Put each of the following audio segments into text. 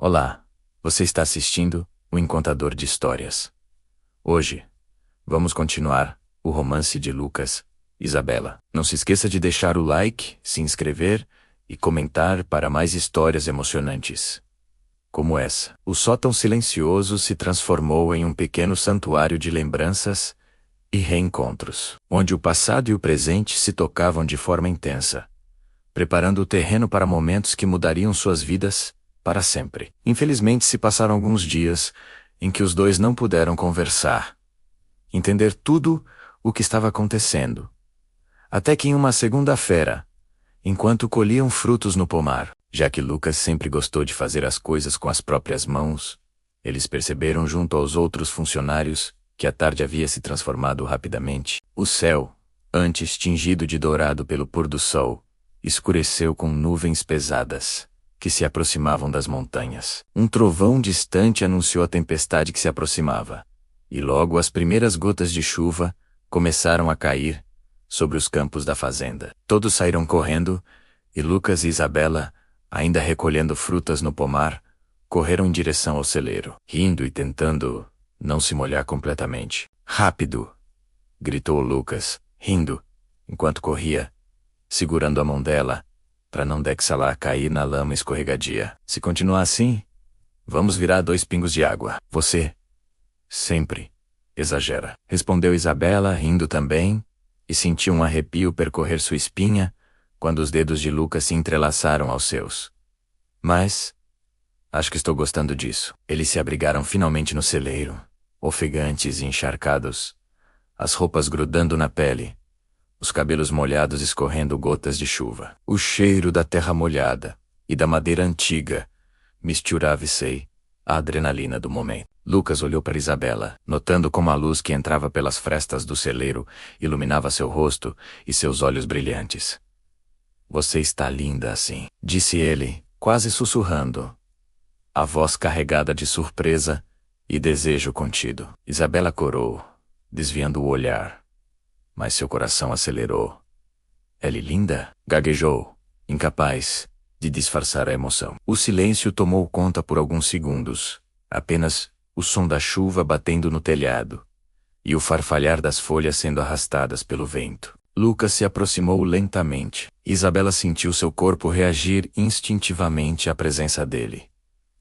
Olá, você está assistindo O Encontador de Histórias. Hoje, vamos continuar o romance de Lucas e Isabela. Não se esqueça de deixar o like, se inscrever e comentar para mais histórias emocionantes. Como essa, o sótão silencioso se transformou em um pequeno santuário de lembranças e reencontros, onde o passado e o presente se tocavam de forma intensa, preparando o terreno para momentos que mudariam suas vidas para sempre. Infelizmente se passaram alguns dias em que os dois não puderam conversar, entender tudo o que estava acontecendo. Até que em uma segunda-feira, enquanto colhiam frutos no pomar, já que Lucas sempre gostou de fazer as coisas com as próprias mãos, eles perceberam junto aos outros funcionários que a tarde havia se transformado rapidamente. O céu, antes tingido de dourado pelo pôr do sol, escureceu com nuvens pesadas que se aproximavam das montanhas. Um trovão distante anunciou a tempestade que se aproximava, e logo as primeiras gotas de chuva começaram a cair sobre os campos da fazenda. Todos saíram correndo, e Lucas e Isabela, ainda recolhendo frutas no pomar, correram em direção ao celeiro, rindo e tentando não se molhar completamente. "Rápido!" gritou Lucas, rindo, enquanto corria, segurando a mão dela, para não deixá lá cair na lama escorregadia. "Se continuar assim, vamos virar 2 pingos de água." "Você sempre exagera", respondeu Isabela, rindo também, e sentiu um arrepio percorrer sua espinha quando os dedos de Lucas se entrelaçaram aos seus. "Mas acho que estou gostando disso." Eles se abrigaram finalmente no celeiro, ofegantes e encharcados, as roupas grudando na pele, os cabelos molhados escorrendo gotas de chuva. O cheiro da terra molhada e da madeira antiga misturava-se à adrenalina do momento. Lucas olhou para Isabela, notando como a luz que entrava pelas frestas do celeiro iluminava seu rosto e seus olhos brilhantes. "Você está linda assim", disse ele, quase sussurrando, a voz carregada de surpresa e desejo contido. Isabela corou, desviando o olhar, mas seu coração acelerou. "Ela é linda?" gaguejou, incapaz de disfarçar a emoção. O silêncio tomou conta por alguns segundos, apenas o som da chuva batendo no telhado e o farfalhar das folhas sendo arrastadas pelo vento. Lucas se aproximou lentamente. Isabela sentiu seu corpo reagir instintivamente à presença dele.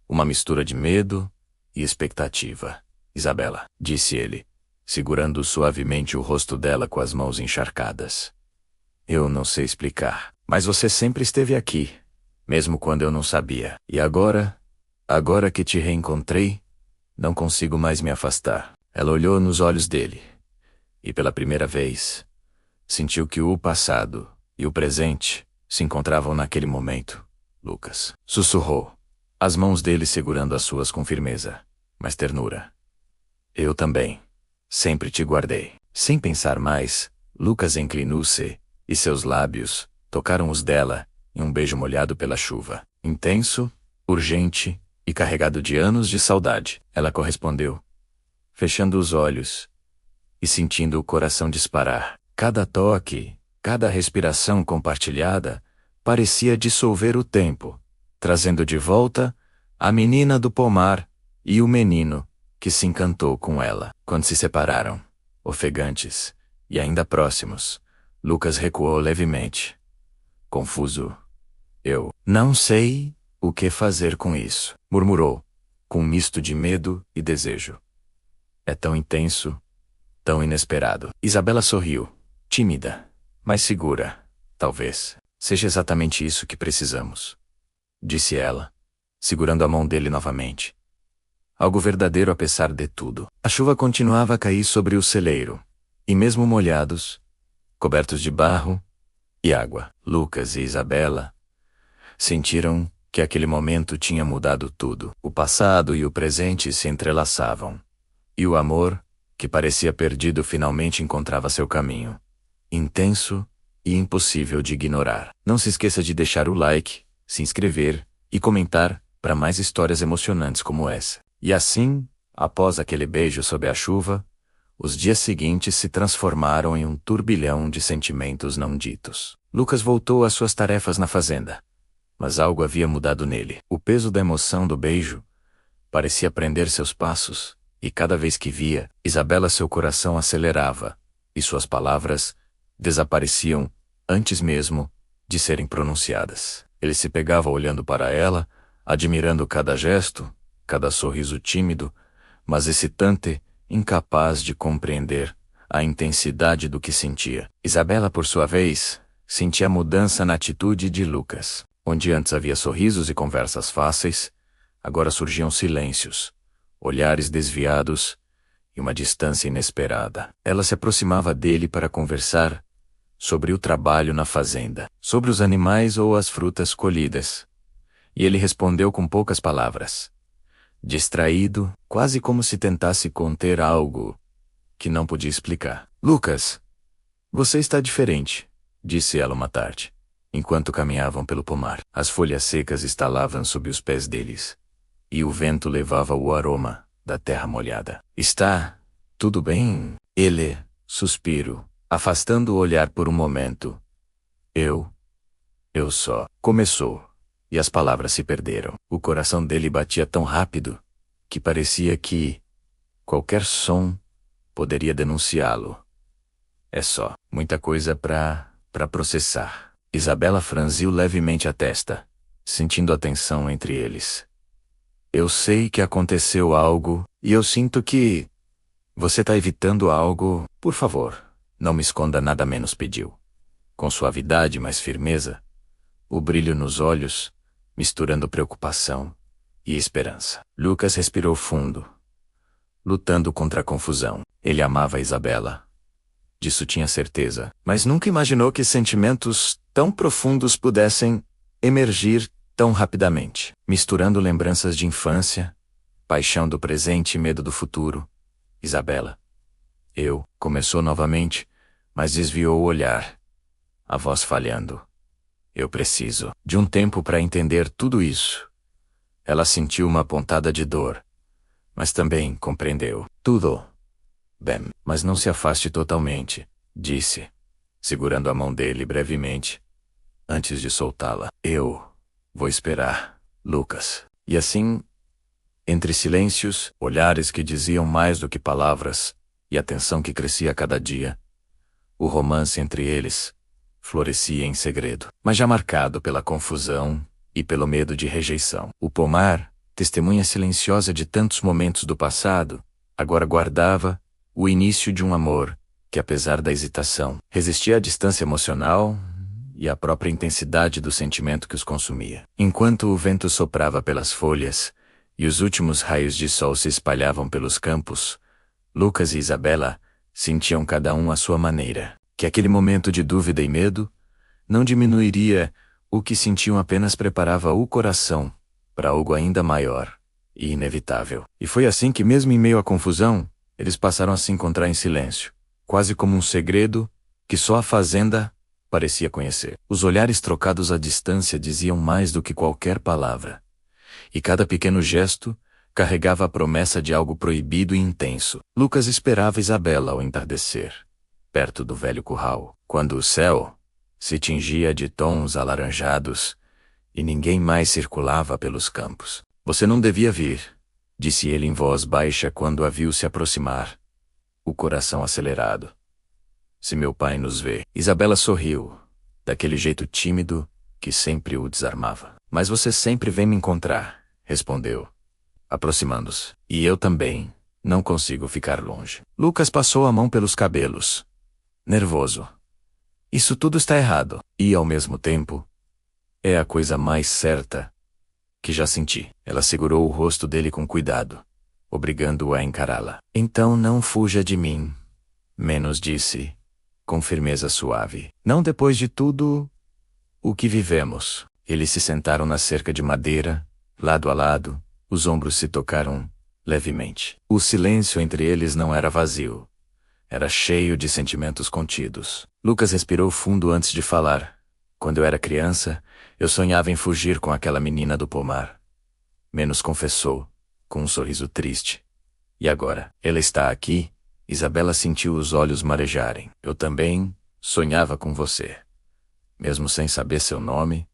Uma mistura de medo e expectativa. "Isabela", disse ele, segurando suavemente o rosto dela com as mãos encharcadas. "Eu não sei explicar, mas você sempre esteve aqui, mesmo quando eu não sabia. E agora que te reencontrei, não consigo mais me afastar." Ela olhou nos olhos dele, e pela primeira vez, sentiu que o passado e o presente se encontravam naquele momento. "Lucas", sussurrou, as mãos dele segurando as suas com firmeza, mas ternura. "Eu também sempre te guardei." Sem pensar mais, Lucas inclinou-se, e seus lábios tocaram os dela em um beijo molhado pela chuva. Intenso, urgente e carregado de anos de saudade. Ela correspondeu, fechando os olhos e sentindo o coração disparar. Cada toque, cada respiração compartilhada parecia dissolver o tempo, trazendo de volta a menina do pomar e o menino que se encantou com ela. Quando se separaram, ofegantes e ainda próximos, Lucas recuou levemente. Confuso. "Eu não sei o que fazer com isso", murmurou, com um misto de medo e desejo. "É tão intenso, tão inesperado." Isabela sorriu, tímida, mas segura. "Talvez seja exatamente isso que precisamos", disse ela, segurando a mão dele novamente. Algo verdadeiro apesar de tudo. A chuva continuava a cair sobre o celeiro, e mesmo molhados, cobertos de barro e água, Lucas e Isabela sentiram que aquele momento tinha mudado tudo. O passado e o presente se entrelaçavam, e o amor, que parecia perdido, finalmente encontrava seu caminho, intenso e impossível de ignorar. Não se esqueça de deixar o like, se inscrever e comentar para mais histórias emocionantes como essa. E assim, após aquele beijo sob a chuva, os dias seguintes se transformaram em um turbilhão de sentimentos não ditos. Lucas voltou às suas tarefas na fazenda, Mas algo havia mudado nele. O peso da emoção do beijo parecia prender seus passos, e cada vez que via Isabela seu coração acelerava, e suas palavras desapareciam antes mesmo de serem pronunciadas. Ele se pegava olhando para ela, admirando cada gesto, cada sorriso tímido, mas excitante, incapaz de compreender a intensidade do que sentia. Isabela, por sua vez, sentia mudança na atitude de Lucas. Onde antes havia sorrisos e conversas fáceis, agora surgiam silêncios, olhares desviados e uma distância inesperada. Ela se aproximava dele para conversar sobre o trabalho na fazenda, sobre os animais ou as frutas colhidas. E ele respondeu com poucas palavras, distraído, quase como se tentasse conter algo que não podia explicar. Lucas, você está diferente, disse ela uma tarde, enquanto caminhavam pelo pomar. As folhas secas estalavam sob os pés deles, e o vento levava o aroma da terra molhada. Está tudo bem? Ele suspiro, afastando o olhar por um momento. Eu só. Começou, e as palavras se perderam. O coração dele batia tão rápido que parecia que qualquer som poderia denunciá-lo. É só. Muita coisa para processar. Isabela franziu levemente a testa, sentindo a tensão entre eles. Eu sei que aconteceu algo, e eu sinto que você está evitando algo. Por favor, não me esconda nada menos, pediu. Com suavidade, mas firmeza, o brilho nos olhos, misturando preocupação e esperança. Lucas respirou fundo, lutando contra a confusão. Ele amava Isabela. Disso tinha certeza, mas nunca imaginou que sentimentos tão profundos pudessem emergir tão rapidamente, misturando lembranças de infância, paixão do presente e medo do futuro. Isabela. Começou novamente, mas desviou o olhar, a voz falhando. Eu preciso de um tempo para entender tudo isso. Ela sentiu uma pontada de dor, mas também compreendeu. Tudo bem, mas não se afaste totalmente, disse, segurando a mão dele brevemente, antes de soltá-la. Eu vou esperar, Lucas. E assim, entre silêncios, olhares que diziam mais do que palavras, e a tensão que crescia a cada dia, o romance entre eles florescia em segredo, mas já marcado pela confusão e pelo medo de rejeição. O pomar, testemunha silenciosa de tantos momentos do passado, agora guardava o início de um amor que, apesar da hesitação, resistia à distância emocional e à própria intensidade do sentimento que os consumia. Enquanto o vento soprava pelas folhas e os últimos raios de sol se espalhavam pelos campos, Lucas e Isabela sentiam cada um à sua maneira que aquele momento de dúvida e medo não diminuiria o que sentiam, apenas preparava o coração para algo ainda maior e inevitável. E foi assim que, mesmo em meio à confusão, eles passaram a se encontrar em silêncio, quase como um segredo que só a fazenda parecia conhecer. Os olhares trocados à distância diziam mais do que qualquer palavra, e cada pequeno gesto carregava a promessa de algo proibido e intenso. Lucas esperava Isabela ao entardecer, perto do velho curral, quando o céu se tingia de tons alaranjados e ninguém mais circulava pelos campos. Você não devia vir, disse ele em voz baixa quando a viu se aproximar, o coração acelerado. Se meu pai nos vê. Isabela sorriu, daquele jeito tímido que sempre o desarmava. Mas você sempre vem me encontrar, respondeu, aproximando-se. E eu também não consigo ficar longe. Lucas passou a mão pelos cabelos, nervoso. Isso tudo está errado. E, ao mesmo tempo, é a coisa mais certa que já senti. Ela segurou o rosto dele com cuidado, obrigando-o a encará-la. Então não fuja de mim, menos disse, com firmeza suave. Não depois de tudo o que vivemos. Eles se sentaram na cerca de madeira, lado a lado, os ombros se tocaram levemente. O silêncio entre eles não era vazio. Era cheio de sentimentos contidos. Lucas respirou fundo antes de falar. Quando eu era criança, eu sonhava em fugir com aquela menina do pomar. Menos confessou, com um sorriso triste. E agora, ela está aqui? Isabela sentiu os olhos marejarem. Eu também sonhava com você. Mesmo sem saber seu nome,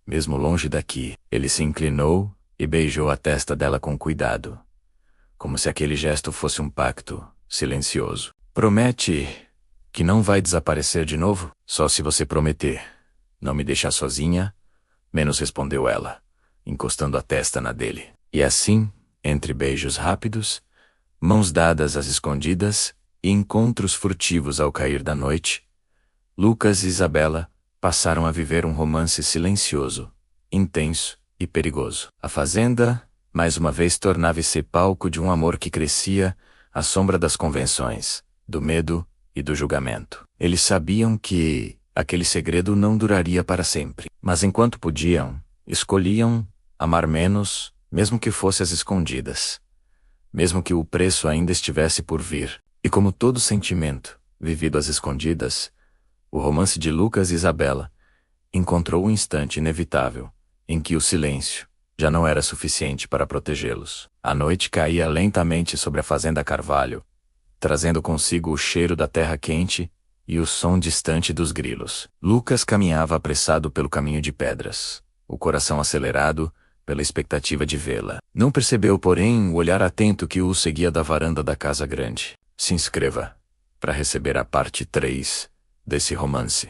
mesmo longe daqui. Ele se inclinou e beijou a testa dela com cuidado, como se aquele gesto fosse um pacto silencioso. Promete que não vai desaparecer de novo? Só se você prometer não me deixar sozinha, menos respondeu ela, encostando a testa na dele. E assim, entre beijos rápidos, mãos dadas às escondidas e encontros furtivos ao cair da noite, Lucas e Isabela passaram a viver um romance silencioso, intenso e perigoso. A fazenda, mais uma vez, tornava-se palco de um amor que crescia à sombra das convenções, do medo e do julgamento. Eles sabiam que aquele segredo não duraria para sempre, mas enquanto podiam, escolhiam amar menos, mesmo que fosse às escondidas, mesmo que o preço ainda estivesse por vir. E como todo sentimento vivido às escondidas, o romance de Lucas e Isabela encontrou um instante inevitável em que o silêncio já não era suficiente para protegê-los. A noite caía lentamente sobre a fazenda Carvalho, trazendo consigo o cheiro da terra quente e o som distante dos grilos. Lucas caminhava apressado pelo caminho de pedras, o coração acelerado pela expectativa de vê-la. Não percebeu, porém, o olhar atento que o seguia da varanda da casa grande. Se inscreva para receber a parte 3 desse romance.